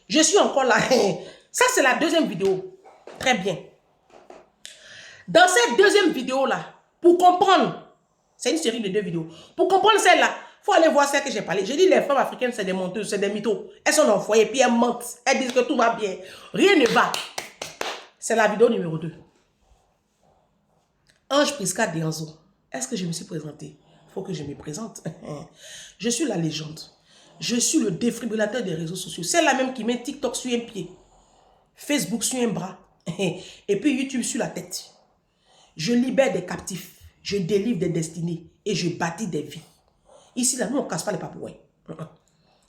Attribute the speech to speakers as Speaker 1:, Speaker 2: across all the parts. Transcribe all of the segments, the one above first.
Speaker 1: Je suis encore là. Ça, c'est la deuxième vidéo. Très bien. Dans cette deuxième vidéo-là, pour comprendre, c'est une série de 2 vidéos. Pour comprendre celle-là, il faut aller voir celle que j'ai parlé. J'ai dit les femmes africaines, c'est des menteuses, c'est des mythos. Elles sont dans le foyer, puis elles mentent. Elles disent que tout va bien. Rien ne va. C'est la vidéo numéro 2. Ange Prisca Dianzo. Est-ce que je me suis présentée? Il faut que je me présente. Je suis la légende. Je suis le défibrillateur des réseaux sociaux. C'est la même qui met TikTok sur un pied, Facebook sur un bras, et puis YouTube sur la tête. Je libère des captifs, je délivre des destinées et je bâtis des vies. Ici, là, nous, on ne casse pas les papouets.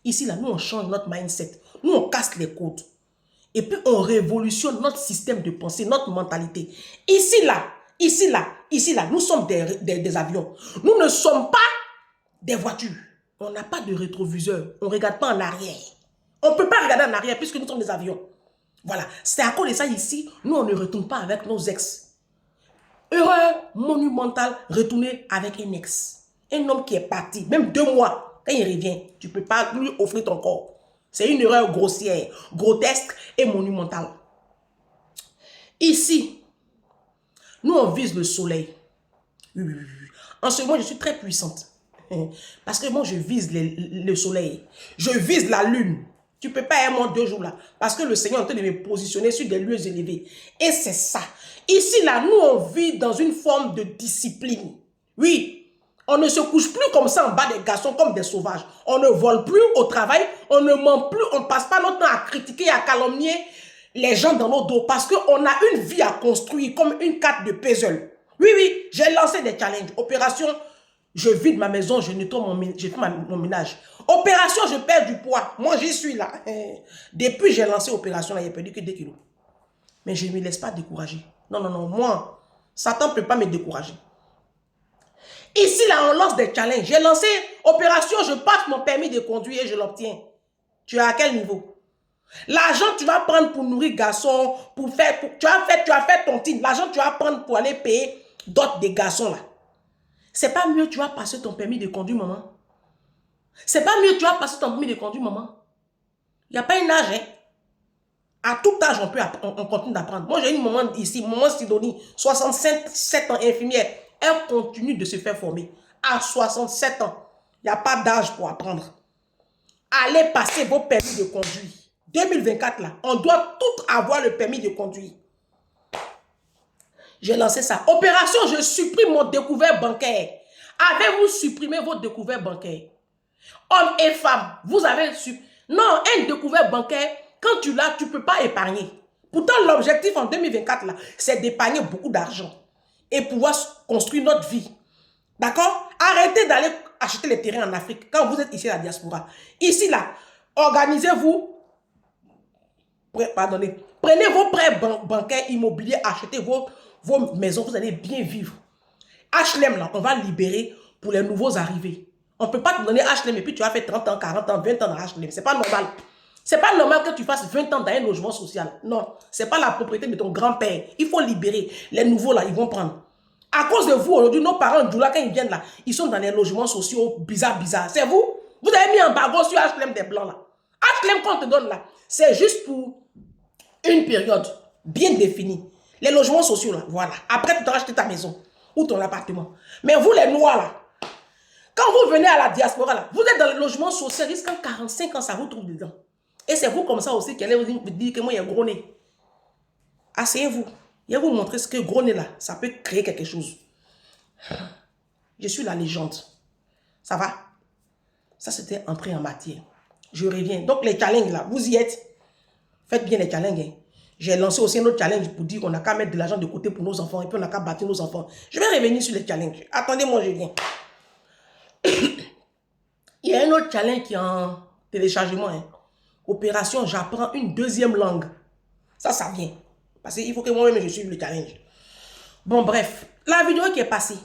Speaker 1: Ici, là, nous, on change notre mindset. Nous, on casse les codes. Et puis, on révolutionne notre système de pensée, notre mentalité. Ici, là, nous sommes des avions. Nous ne sommes pas des voitures. On n'a pas de rétroviseur. On ne regarde pas en arrière. On ne peut pas regarder en arrière puisque nous sommes des avions. Voilà. C'est à cause de ça ici, nous, on ne retourne pas avec nos ex. Erreur monumentale, retourner avec un ex. Un homme qui est parti, même 2 mois, quand il revient, tu ne peux pas lui offrir ton corps. C'est une erreur grossière, grotesque et monumentale. Ici, nous, on vise le soleil. En ce moment, je suis très puissante. Parce que moi, je vise le soleil. Je vise la lune. Tu ne peux pas être moi 2 jours là. Parce que le Seigneur est en train de me positionner sur des lieux élevés. Et c'est ça. Ici, là, nous, on vit dans une forme de discipline. Oui. On ne se couche plus comme ça en bas des garçons comme des sauvages. On ne vole plus au travail. On ne ment plus. On ne passe pas notre temps à critiquer, à calomnier les gens dans nos dos. Parce qu'on a une vie à construire comme une carte de puzzle. Oui, oui. J'ai lancé des challenges. Opération... Je vide ma maison, je nettoie mon ménage. Opération, je perds du poids. Moi, j'y suis là. Depuis j'ai lancé opération, là, il a perdu que 2 kilos. Mais je ne me laisse pas décourager. Non, non, non. Moi, Satan ne peut pas me décourager. Ici, là, on lance des challenges. J'ai lancé opération, je passe mon permis de conduire et je l'obtiens. Tu es à quel niveau? L'argent tu vas prendre pour nourrir garçons, tu as fait ton titre. L'argent tu vas prendre pour aller payer d'autres des garçons là. C'est pas mieux tu vas passer ton permis de conduire, maman. C'est pas mieux tu vas passer ton permis de conduire, maman. Il n'y a pas un âge, hein. À tout âge, on continue d'apprendre. Moi, j'ai une maman ici, maman Sidonie, 67 ans, infirmière. Elle continue de se faire former. À 67 ans, il n'y a pas d'âge pour apprendre. Allez passer vos permis de conduire. 2024, là, on doit tout avoir le permis de conduire. J'ai lancé ça. Opération, je supprime mon découvert bancaire. Avez-vous supprimé votre découvert bancaire? Hommes et femmes, vous avez supprimé. Non, un découvert bancaire, quand tu l'as, tu ne peux pas épargner. Pourtant, l'objectif en 2024, là, c'est d'épargner beaucoup d'argent et pouvoir construire notre vie. D'accord? Arrêtez d'aller acheter les terrains en Afrique quand vous êtes ici à la diaspora. Ici, là, organisez-vous. Pardonnez. Prenez vos prêts bancaires immobiliers, achetez vos maisons, vous allez bien vivre. HLM, là, on va libérer pour les nouveaux arrivés. On ne peut pas te donner HLM et puis tu as fait 30 ans, 40 ans, 20 ans dans HLM. Ce n'est pas normal. Ce n'est pas normal que tu fasses 20 ans dans un logement social. Non, ce n'est pas la propriété de ton grand-père. Il faut libérer. Les nouveaux, là, ils vont prendre. À cause de vous, aujourd'hui, nos parents, quand ils viennent là, ils sont dans les logements sociaux bizarres. C'est vous? Vous avez mis un embargo sur HLM des blancs là. HLM qu'on te donne là, c'est juste pour une période bien définie. Les logements sociaux là, voilà. Après, tu dois acheter ta maison ou ton appartement. Mais vous, les noirs là, quand vous venez à la diaspora là, vous êtes dans le logement social, jusqu'à 45 ans, ça vous trouve dedans. Et c'est vous comme ça aussi qui allez vous dire que moi, il y a gros nez. Asseyez-vous. Je vais vous montrer ce que gros nez là, ça peut créer quelque chose. Je suis la légende. Ça va? Ça, c'était entré en matière. Je reviens. Donc, les challenges là, vous y êtes. Faites bien les challenges. Hein. J'ai lancé aussi un autre challenge pour dire qu'on n'a qu'à mettre de l'argent de côté pour nos enfants et puis on n'a qu'à bâtir nos enfants. Je vais revenir sur les challenges. Attendez-moi, je viens. Il y a un autre challenge qui est en téléchargement. Hein. Opération, j'apprends une 2e langue. Ça vient. Parce qu'il faut que moi-même je suive le challenge. Bon, bref. La vidéo qui est passée.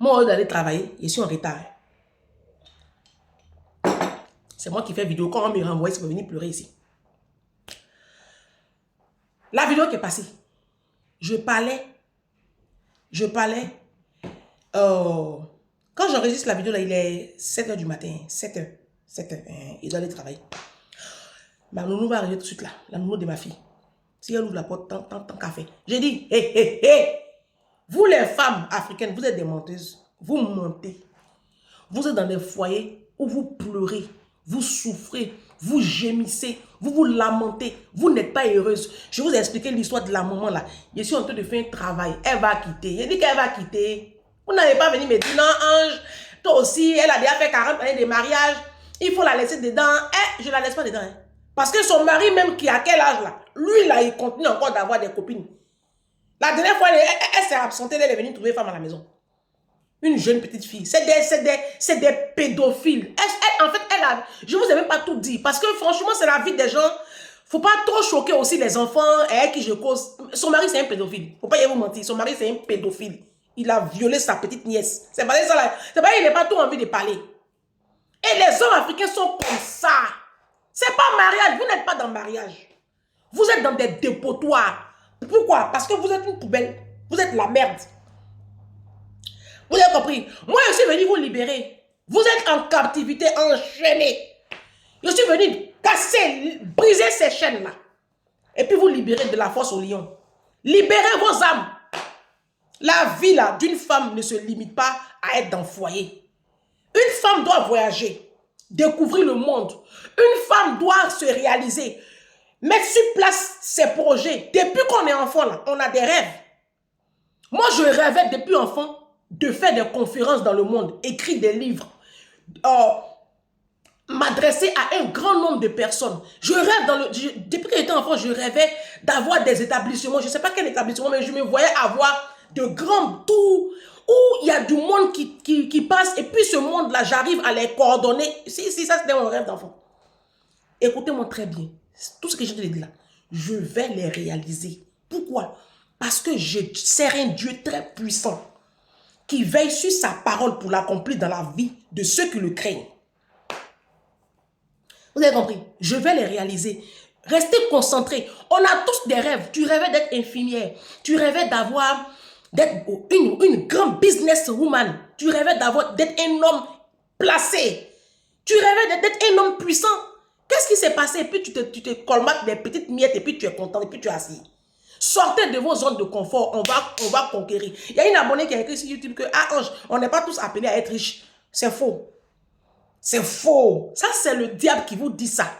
Speaker 1: Moi, au lieu d'aller travailler, je suis en retard. C'est moi qui fais vidéo. Quand on me renvoie, c'est pour venir pleurer ici. La vidéo qui est passée. Je parlais. Quand j'enregistre la vidéo, là, il est 7 h du matin. 7 h. Il doit aller travailler. Ma nounou va arriver tout de suite là, la nounou de ma fille. Si elle ouvre la porte, tant qu'à faire. J'ai dit, hé. Vous les femmes africaines, vous êtes des menteuses. Vous mentez. Vous êtes dans des foyers où vous pleurez, vous souffrez, vous gémissez, vous vous lamentez, vous n'êtes pas heureuse. Je vous ai expliqué l'histoire de la maman là. Je suis en train de faire un travail. Elle va quitter. Elle dit qu'elle va quitter. Vous n'avez pas venu me dire, non, Ange, toi aussi, elle a déjà fait 40 années de mariage. Il faut la laisser dedans. Je ne la laisse pas dedans. Hein. Parce que son mari, même qui a quel âge là, lui là, il continue encore d'avoir des copines. La dernière fois, elle s'est absentée, elle est venue trouver femme à la maison. Une jeune petite fille. C'est des pédophiles. En fait, je ne vous ai même pas tout dit. Parce que franchement, c'est la vie des gens. Faut pas trop choquer aussi les enfants et qui je cause. Son mari, c'est un pédophile. Faut pas y vous mentir. Son mari, c'est un pédophile. Il a violé sa petite nièce. C'est pas ça là. C'est pas qu'il n'a pas tout envie de parler. Et les hommes africains sont comme ça. C'est pas mariage. Vous n'êtes pas dans mariage. Vous êtes dans des dépotoirs. Pourquoi? Parce que vous êtes une poubelle. Vous êtes la merde. Vous avez compris? Moi, je suis venu vous libérer. Vous êtes en captivité, enchaîné. Je suis venu casser, briser ces chaînes-là. Et puis vous libérer de la force au lion. Libérez vos âmes. La vie là d'une femme ne se limite pas à être dans le foyer. Une femme doit voyager, découvrir le monde. Une femme doit se réaliser, mettre sur place ses projets. Depuis qu'on est enfant là, on a des rêves. Moi, je rêvais depuis enfant de faire des conférences dans le monde, écrire des livres, m'adresser à un grand nombre de personnes. Je rêve depuis que j'étais enfant, je rêvais d'avoir des établissements. Je ne sais pas quel établissement, mais je me voyais avoir de grands tours où il y a du monde qui passe. Et puis ce monde-là, j'arrive à les coordonner. Si ça, c'était mon rêve d'enfant. Écoutez-moi très bien. Tout ce que je te dis là, je vais les réaliser. Pourquoi? Parce que je sers un Dieu très puissant qui veille sur sa parole pour l'accomplir dans la vie de ceux qui le craignent. Vous avez compris? Je vais les réaliser. Restez concentrés. On a tous des rêves. Tu rêvais d'être infirmière. Tu rêvais d'être une grande businesswoman. Tu rêvais d'être un homme placé. Tu rêvais d'être un homme puissant. Qu'est-ce qui s'est passé? Et puis tu te colmates des petites miettes et puis tu es content et puis tu es assis. Sortez de vos zones de confort, on va conquérir. Il y a une abonnée qui a écrit sur YouTube que, Ange, on n'est pas tous appelés à être riches. C'est faux. C'est faux. Ça, c'est le diable qui vous dit ça.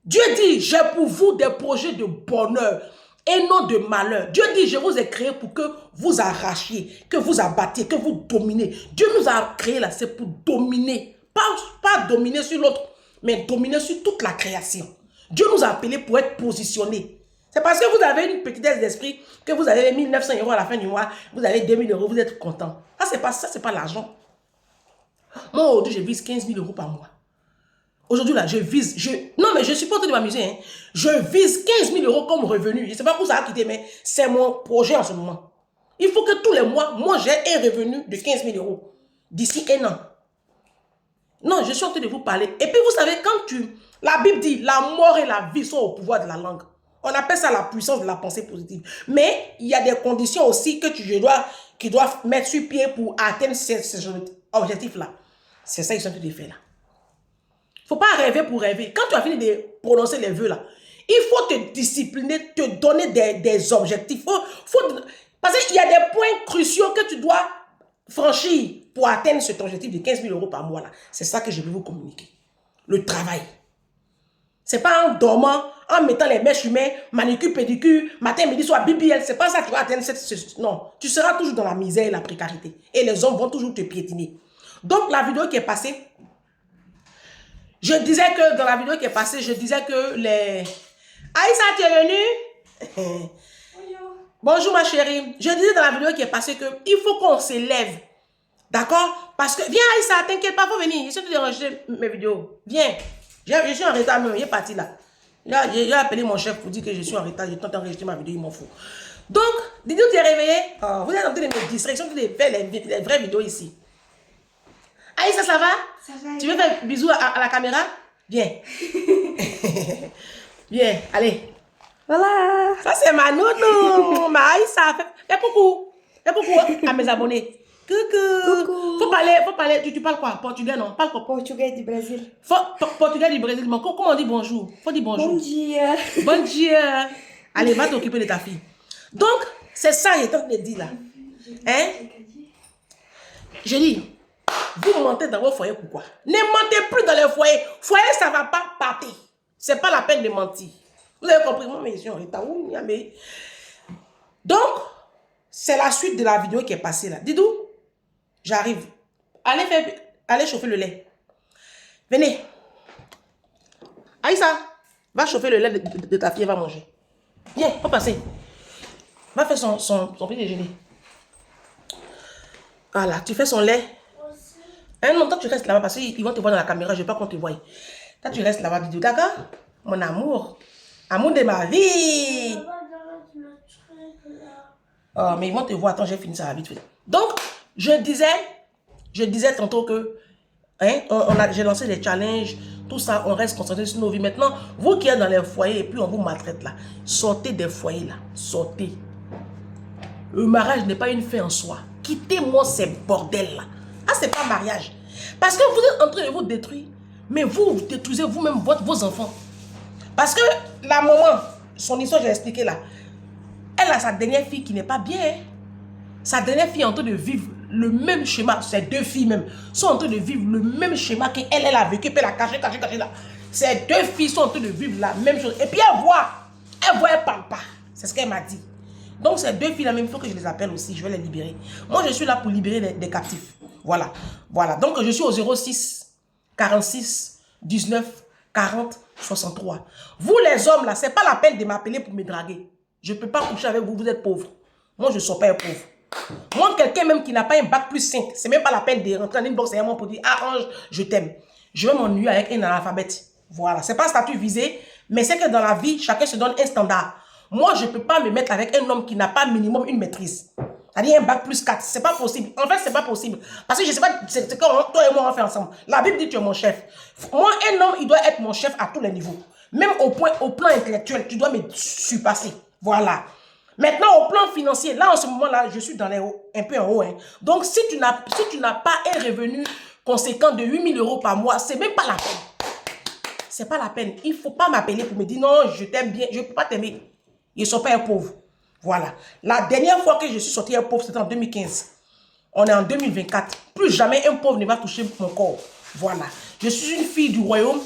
Speaker 1: Dieu dit, j'ai pour vous des projets de bonheur et non de malheur. Dieu dit, je vous ai créé pour que vous arrachiez, que vous abattiez, que vous dominez. Dieu nous a créé là, c'est pour dominer. Pas dominer sur l'autre, mais dominer sur toute la création. Dieu nous a appelés pour être positionnés. C'est parce que vous avez une petitesse d'esprit, que vous avez 1900 € à la fin du mois, vous avez 2000 €, vous êtes content. Ça, c'est pas l'argent. Moi, aujourd'hui, je vise 15 000 € par mois. Aujourd'hui, là, non, mais je ne suis pas en train de m'amuser. Hein. Je vise 15 000 € comme revenu. Je ne sais pas où ça a quitté, mais c'est mon projet en ce moment. Il faut que tous les mois, moi, j'ai un revenu de 15 000 € d'ici 1 an. Non, je suis en train de vous parler. Et puis, vous savez, la Bible dit, la mort et la vie sont au pouvoir de la langue. On appelle ça la puissance de la pensée positive. Mais il y a des conditions aussi que qui doivent mettre sur pied pour atteindre ces objectifs-là. C'est ça qu'ils sont en train de faire là. Il ne faut pas rêver pour rêver. Quand tu as fini de prononcer les vœux là, il faut te discipliner, te donner des objectifs. Parce qu'il y a des points cruciaux que tu dois franchir pour atteindre cet objectif de 15 000 € par mois là. C'est ça que je vais vous communiquer. Le travail. C'est pas en dormant, en mettant les mèches humaines, manicure, pédicure, matin, midi, soir, BBL. C'est pas ça que tu vas atteindre non, tu seras toujours dans la misère et la précarité. Et les hommes vont toujours te piétiner. Donc, la vidéo qui est passée, je disais que les... Aïssa, tu es venue? Bonjour ma chérie. Je disais dans la vidéo qui est passée qu'il faut qu'on s'élève. D'accord? Parce que, viens Aïssa, t'inquiète pas, faut venir. Je suis en train d'enregistrer mes vidéos. Viens. Je suis en retard même, il est parti là. J'ai appelé mon chef pour dire que je suis en retard, j'ai tenté d'enregistrer ma vidéo, il m'en fout. Donc, dis-nous, tu es réveillé. Vous êtes en train de me distraire, de faire les vraies vidéos ici. Aïssa, ça va?
Speaker 2: Ça va.
Speaker 1: Tu veux faire bisous à la caméra? Viens. Viens, allez.
Speaker 2: Voilà.
Speaker 1: Ça, c'est ma nounou. Ma Aïssa. Fais coucou. Fais coucou à mes abonnés. Coucou. Faut parler, tu parles quoi? Portugais, non? Parle quoi?
Speaker 2: Portugais du Brésil.
Speaker 1: Portugais du Brésil, mais comment on dit bonjour? Faut dire bonjour.
Speaker 2: Bon dia.
Speaker 1: Bon dia. Allez, va t'occuper de ta fille. Donc, c'est ça, il est en train de dire là. Hein? Je dis, vous mentez dans vos foyers, pourquoi? Ne mentez plus dans les foyers. Foyer, ça ne va pas partir. C'est pas la peine de mentir. Vous avez compris? Moi, mais je suis en état où? Donc, c'est la suite de la vidéo qui est passée là. Didou, j'arrive. Allez chauffer le lait. Venez. Aïssa, va chauffer le lait de ta fille, elle va manger. Viens, va passer. Va faire son petit déjeuner. Voilà, tu fais son lait. Non, toi tu restes là-bas parce qu'ils vont te voir dans la caméra, je veux pas qu'on te voie. Toi tu restes là-bas, Didou, d'accord? Mon amour. Amour de ma vie. Oh, mais ils vont te voir. Attends, j'ai fini ça vite fait. Donc, je disais tantôt que hein, j'ai lancé des challenges, tout ça, on reste concentré sur nos vies. Maintenant, vous qui êtes dans les foyers et puis on vous maltraite là, sortez des foyers là, sortez. Le mariage n'est pas une fin en soi. Quittez-moi ces bordels là. Ah, c'est pas mariage. Parce que vous êtes en train de vous détruire, mais vous détruisez vous-même vos enfants. Parce que la maman, son histoire, j'ai expliqué là, elle a sa dernière fille qui n'est pas bien. Hein. Sa dernière fille est en train de vivre le même schéma. Ces deux filles même sont en train de vivre le même schéma qu'elle a vécu. Puis elle a caché là. Ces deux filles sont en train de vivre la même chose. Et puis elle parle pas. C'est ce qu'elle m'a dit. Donc ces deux filles là même, il faut que je les appelle aussi. Je vais les libérer. Moi je suis là pour libérer des captifs. Voilà. Voilà. Donc je suis au 06 46 19 40 63. Vous les hommes là, c'est pas la peine de m'appeler pour me draguer. Je ne peux pas coucher avec vous, vous êtes pauvres. Moi, je ne suis pas un pauvre. Moi, quelqu'un même qui n'a pas un bac plus 5, c'est même pas la peine de rentrer en inbox et pour dire « Ah, Ange, je t'aime ». Je vais m'ennuyer avec un analphabète. Voilà, c'est pas statut visé, mais c'est que dans la vie, chacun se donne un standard. Moi, je ne peux pas me mettre avec un homme qui n'a pas minimum une maîtrise. C'est-à-dire un bac plus 4, c'est pas possible. En fait, c'est pas possible. Parce que je sais pas, c'est quand toi et moi on fait ensemble. La Bible dit que tu es mon chef. Moi, un homme, il doit être mon chef à tous les niveaux. Même au plan intellectuel, tu dois me surpasser. Voilà. Maintenant, au plan financier, là, en ce moment-là, je suis dans les hauts, un peu en haut. Hein. Donc, si tu n'as pas un revenu conséquent de 8 000 € par mois, c'est même pas la peine. C'est pas la peine. Il ne faut pas m'appeler pour me dire non, je t'aime bien. Je ne peux pas t'aimer. Je ne suis pas un pauvre. Voilà. La dernière fois que je suis sorti un pauvre, c'était en 2015. On est en 2024. Plus jamais un pauvre ne va toucher mon corps. Voilà. Je suis une fille du royaume.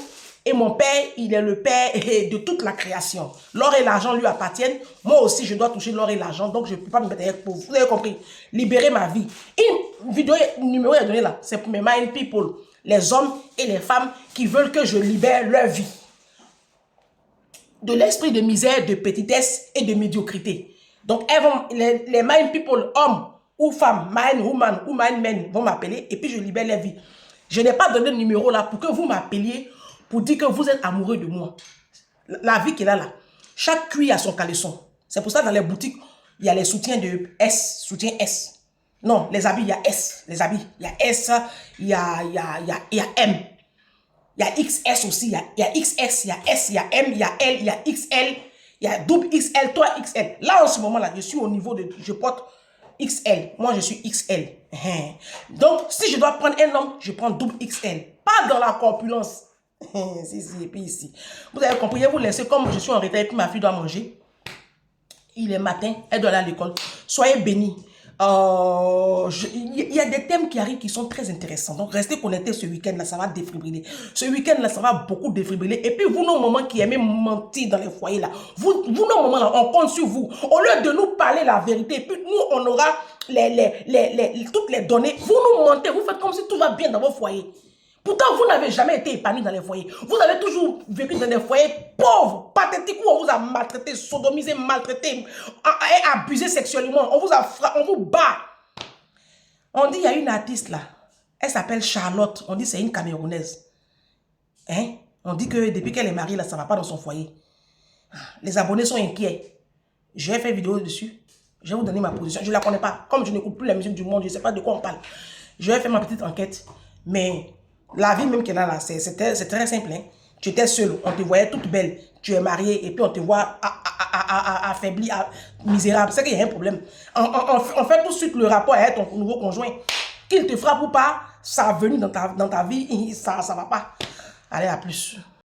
Speaker 1: Et mon père, il est le père de toute la création. L'or et l'argent lui appartiennent. Moi aussi, je dois toucher l'or et l'argent. Donc, je ne peux pas me mettre avec pauvre. Vous avez compris? Libérer ma vie. Une vidéo numéro est donné là. C'est pour mes mind people. Les hommes et les femmes qui veulent que je libère leur vie. De l'esprit de misère, de petitesse et de médiocrité. Donc, elles vont, les mind people, hommes ou femmes, mind woman ou mind men vont m'appeler et puis je libère leur vie. Je n'ai pas donné le numéro là pour que vous m'appeliez pour dire que vous êtes amoureux de moi. La vie qu'il a là. Chaque cuir a son caleçon. C'est pour ça que dans les boutiques, il y a les soutiens de S, soutien S. Non, les habits, il y a S. Les habits, il y a S, il y a M. Il y a XS aussi, il y a XS, il y a S, il y a M, il y a L, il y a XL, il y a double XL, 3XL. Là, en ce moment-là, je suis au niveau de... Je porte XL. Moi, je suis XL. Donc, si je dois prendre un homme, je prends double XL. Pas dans la corpulence. Si, et puis ici. Vous avez compris, je vais vous laisser comme je suis en retard et puis ma fille doit manger. Il est matin, elle doit aller à l'école. Soyez bénis. Il y a des thèmes qui arrivent qui sont très intéressants. Donc, restez connectés ce week-end là, ça va défibriller. Ce week-end là, ça va beaucoup défibriller. Et puis, vous, nos mamans qui aimez mentir dans les foyers là, vous nos mamans là, on compte sur vous. Au lieu de nous parler la vérité, et puis nous, on aura toutes les données. Vous nous mentez, vous faites comme si tout va bien dans vos foyers. Pourtant, vous n'avez jamais été épanoui dans les foyers. Vous avez toujours vécu dans des foyers pauvres, pathétiques, où on vous a maltraité, sodomisé, maltraité, et abusé sexuellement. On vous bat. On dit, il y a une artiste là. Elle s'appelle Charlotte. On dit, c'est une Camerounaise. Hein? On dit que depuis qu'elle est mariée, là, ça ne va pas dans son foyer. Les abonnés sont inquiets. J'ai fait une vidéo dessus. Je vais vous donner ma position. Je ne la connais pas. Comme je n'écoute plus la musique du monde, je ne sais pas de quoi on parle. Je vais faire ma petite enquête. Mais... la vie même qu'elle a là, c'est très simple. Hein. Tu étais seule, on te voyait toute belle. Tu es mariée et puis on te voit affaiblie, misérable. C'est qu'il y a un problème. On fait tout de suite le rapport avec ton nouveau conjoint. Qu'il te frappe ou pas, ça a venu dans ta vie, ça va pas. Allez, à plus.